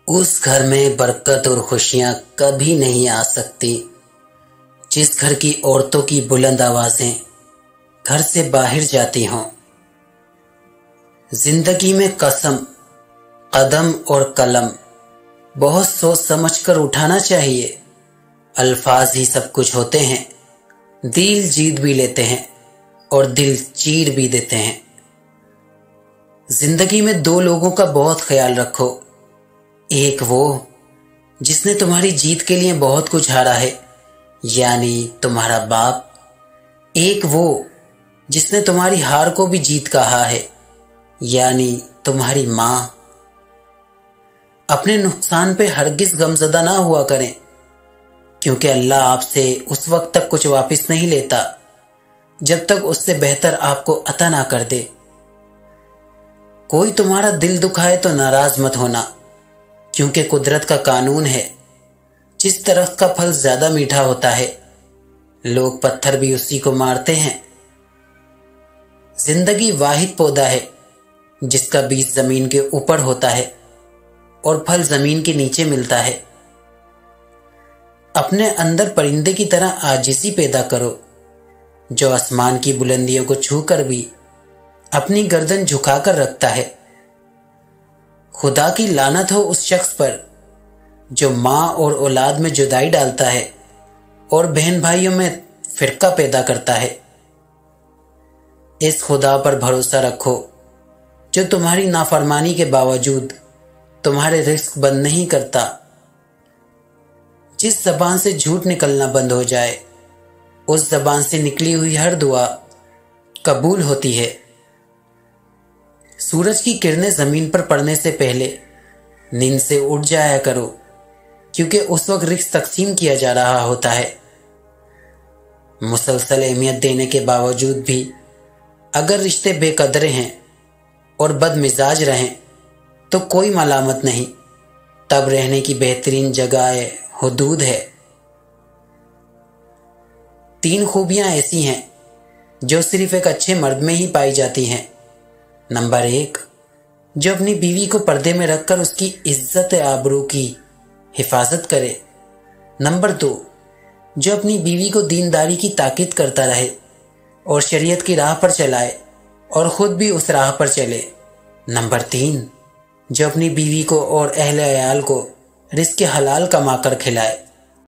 उस घर में बरकत और खुशियां कभी नहीं आ सकती जिस घर की औरतों की बुलंद आवाजें घर से बाहर जाती हों। जिंदगी में कसम, कदम और कलम बहुत सोच समझकर उठाना चाहिए। अल्फाज ही सब कुछ होते हैं, दिल जीत भी लेते हैं और दिल चीर भी देते हैं। जिंदगी में दो लोगों का बहुत ख्याल रखो, एक वो जिसने तुम्हारी जीत के लिए बहुत कुछ हारा है यानी तुम्हारा बाप, एक वो जिसने तुम्हारी हार को भी जीत कहा है यानी तुम्हारी मां। अपने नुकसान पे हरगिज गमज़दा ना हुआ करें, क्योंकि अल्लाह आपसे उस वक्त तक कुछ वापस नहीं लेता जब तक उससे बेहतर आपको अता ना कर दे। कोई तुम्हारा दिल दुखाए तो नाराज मत होना, क्योंकि कुदरत का कानून है, जिस दरख्त का फल ज्यादा मीठा होता है लोग पत्थर भी उसी को मारते हैं। जिंदगी वाहिद पौधा है जिसका बीज जमीन के ऊपर होता है और फल जमीन के नीचे मिलता है। अपने अंदर परिंदे की तरह आजिज़ी पैदा करो जो आसमान की बुलंदियों को छूकर भी अपनी गर्दन झुकाकर रखता है। खुदा की लानत हो उस शख्स पर जो माँ और औलाद में जुदाई डालता है और बहन भाइयों में फिरका पैदा करता है। इस खुदा पर भरोसा रखो जो तुम्हारी नाफरमानी के बावजूद तुम्हारे रिस्क बंद नहीं करता। जिस जबान से झूठ निकलना बंद हो जाए उस जबान से निकली हुई हर दुआ कबूल होती है। सूरज की किरणें जमीन पर पड़ने से पहले नींद से उठ जाया करो, क्योंकि उस वक्त रिस्क तकसीम किया जा रहा होता है। मुसलसल अहमियत देने के बावजूद भी अगर रिश्ते बेकदर हैं और बदमिजाज रहें तो कोई मलामत नहीं, तब रहने की बेहतरीन जगह हुदूद है। 3 खूबियां ऐसी हैं जो सिर्फ एक अच्छे मर्द में ही पाई जाती हैं। नंबर 1, जो अपनी बीवी को पर्दे में रखकर उसकी इज्जत आबरू की हिफाजत करे। नंबर 2, जो अपनी बीवी को दीनदारी की ताकीद करता रहे और शरीयत की राह पर चलाए और खुद भी उस राह पर चले। नंबर 3, जो अपनी बीवी को और अहले अयाल को रिज़्क़ हलाल कमाकर खिलाए।